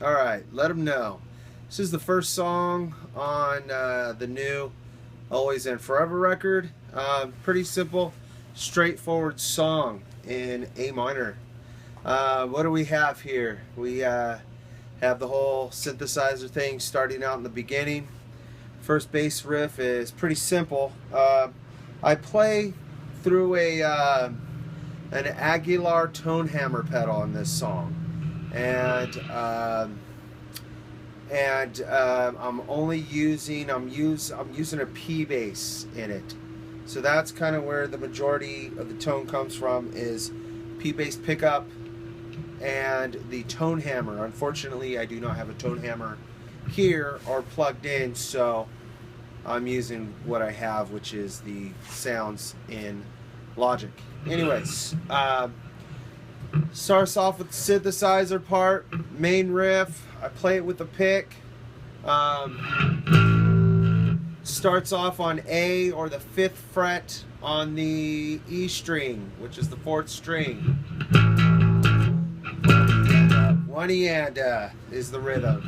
Alright, Let 'Em Know. This is the first song on the new Always and Forever record. Pretty simple, straightforward song in A minor. What do we have here? We have the whole synthesizer thing starting out in the beginning. First bass riff is pretty simple. I play through an Aguilar Tone Hammer pedal on this song. And I'm using a P bass in it, so that's kind of where the majority of the tone comes from, is P bass pickup and the tone hammer. Unfortunately, I do not have a tone hammer here or plugged in, so I'm using what I have, which is the sounds in Logic. Anyways, starts off with the synthesizer part, main riff. I play it with a pick. Starts off on A, or the 5th fret on the E string, which is the 4th string. One and is the rhythm.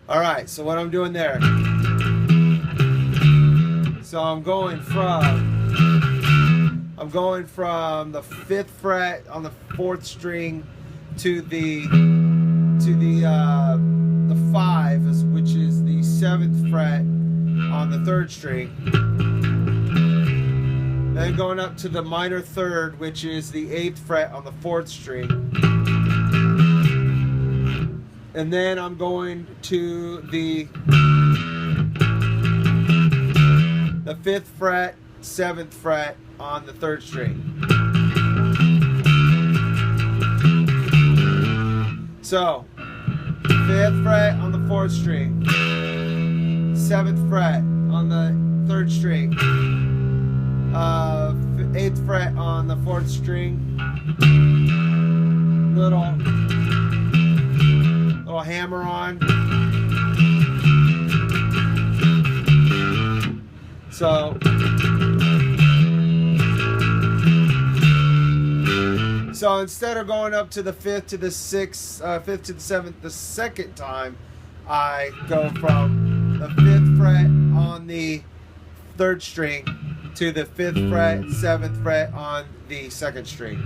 Alright, so what I'm doing there. So I'm going from the 5th fret on the 4th string to the 5, which is the 7th fret on the 3rd string. Then going up to the minor 3rd, which is the 8th fret on the 4th string. And then I'm going to the 5th fret, 7th fret on the 3rd string. So 5th fret on the 4th string, 7th fret on the 3rd string, 8th fret on the 4th string, little hammer on. So instead of going up to the 5th to the 6th, 5th to the 7th the second time, I go from the 5th fret on the 3rd string to the 5th fret, 7th fret on the 2nd string.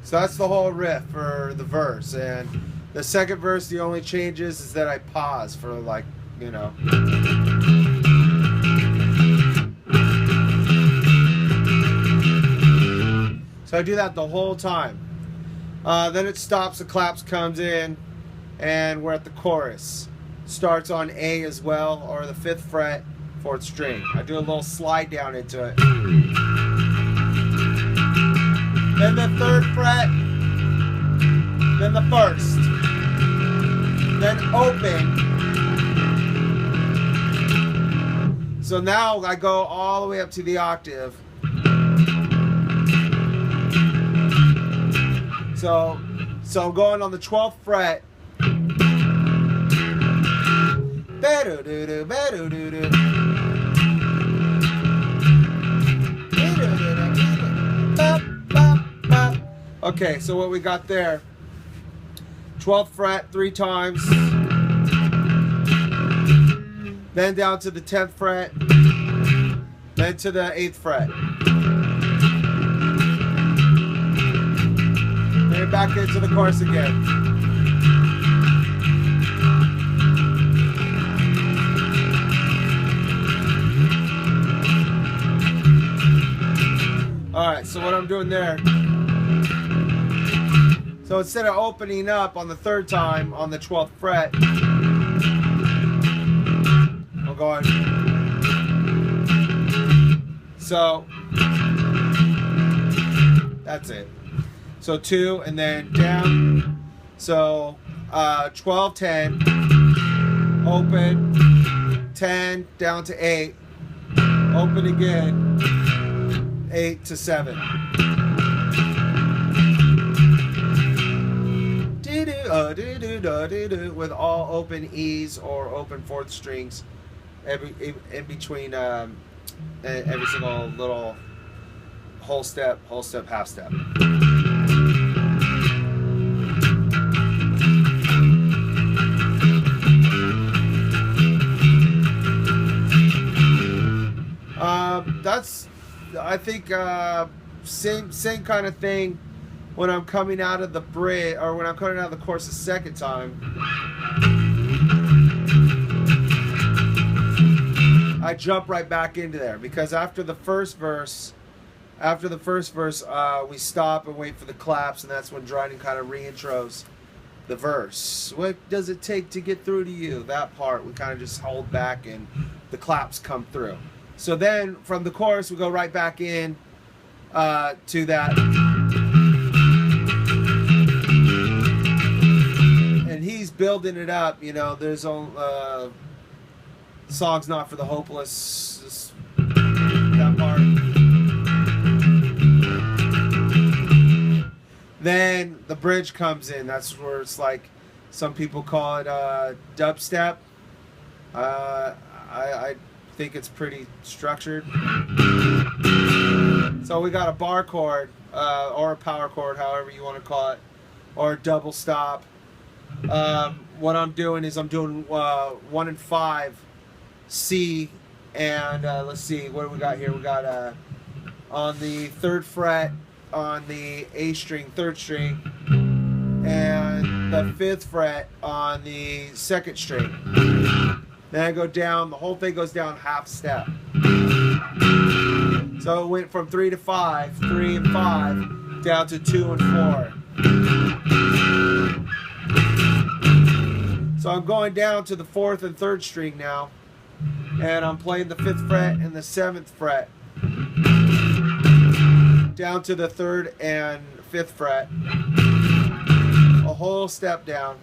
So that's the whole riff for the verse, and the second verse, the only change is that I pause for, like, you know. So I do that the whole time. Then it stops, the claps comes in, and we're at the chorus. Starts on A as well, or the 5th fret, 4th string. I do a little slide down into it. Then the 3rd fret, then the 1st, then open. So now I go all the way up to the octave. So I'm going on the 12th fret. Okay, so what we got there, 12th fret 3 times, then down to the 10th fret, then to the 8th fret. Then back into the chorus again. Alright, so what I'm doing there, so instead of opening up on the 3rd time on the 12th fret, I'm going. So that's it. So 2 and then down. So 12, 10, open, 10 down to 8, open again, 8 to 7. with all open E's or open fourth strings in between every single little whole step, half step. That's, I think, same kind of thing when I'm coming out of the bridge, or when I'm coming out of the chorus the second time. I jump right back into there, because after the first verse, we stop and wait for the claps, and that's when Dryden kind of reintros the verse. What does it take to get through to you? That part we kind of just hold back, and the claps come through. So then from the chorus we go right back in to that, and he's building it up. You know, there's Song's Not for the Hopeless, that part. Then the bridge comes in. That's where it's like, some people call it dubstep. I think it's pretty structured. So we got a bar chord, or a power chord, however you want to call it, or a double stop. What I'm doing is I'm doing 1 and 5 C, and let's see, what do we got here? We got on the 3rd fret on the A string, 3rd string, and the 5th fret on the 2nd string. Then I go down, the whole thing goes down half step. So it went from 3 to 5, 3 and 5, down to 2 and 4. So I'm going down to the 4th and 3rd string now, and I'm playing the 5th fret and the 7th fret, down to the 3rd and 5th fret, a whole step down.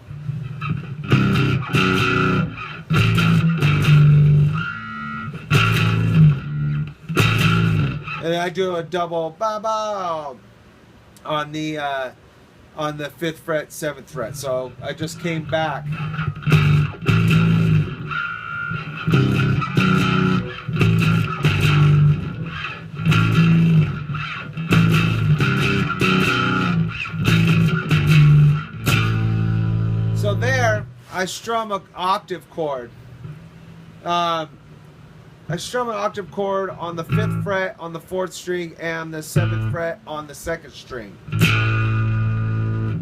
And then I do a double ba-ba on the 5th fret, 7th fret. So I just came back. So there, I strum an octave chord. I strum an octave chord on the 5th fret on the 4th string and the 7th fret on the 2nd string.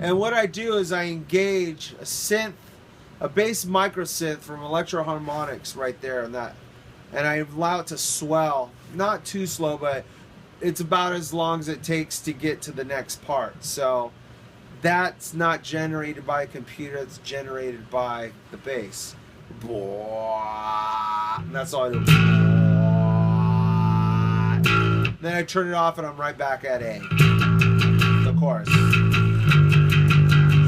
And what I do is I engage a synth, a bass micro synth from Electro-Harmonix right there on that, and I allow it to swell, not too slow, but it's about as long as it takes to get to the next part. So that's not generated by a computer, it's generated by the bass. And that's all I do. Then I turn it off and I'm right back at A, the chorus.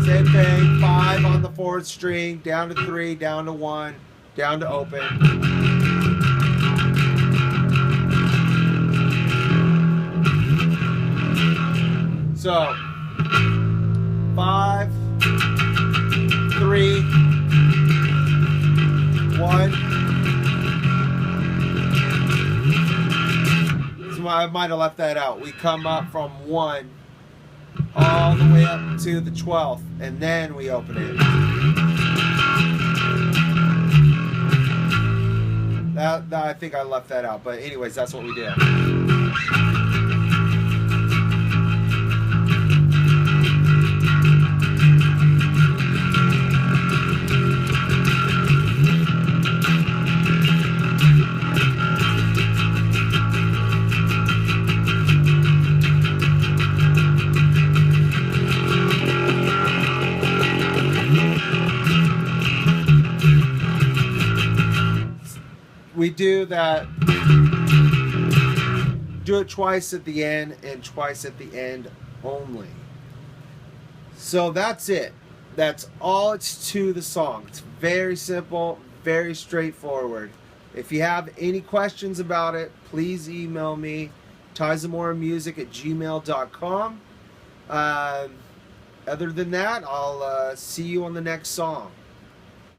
Same thing, 5 on the 4th string, down to 3, down to 1, down to open. So 5, 3, 1. So I might have left that out. We come up from 1 all the way up to the 12th, and then we open it. That I think I left that out, but anyways, that's what we did. We do that, do it twice at the end and twice at the end only. So that's it. That's all it's to the song. It's very simple, very straightforward. If you have any questions about it, please email me, tyzamoramusic@gmail.com. other than that, I'll see you on the next song.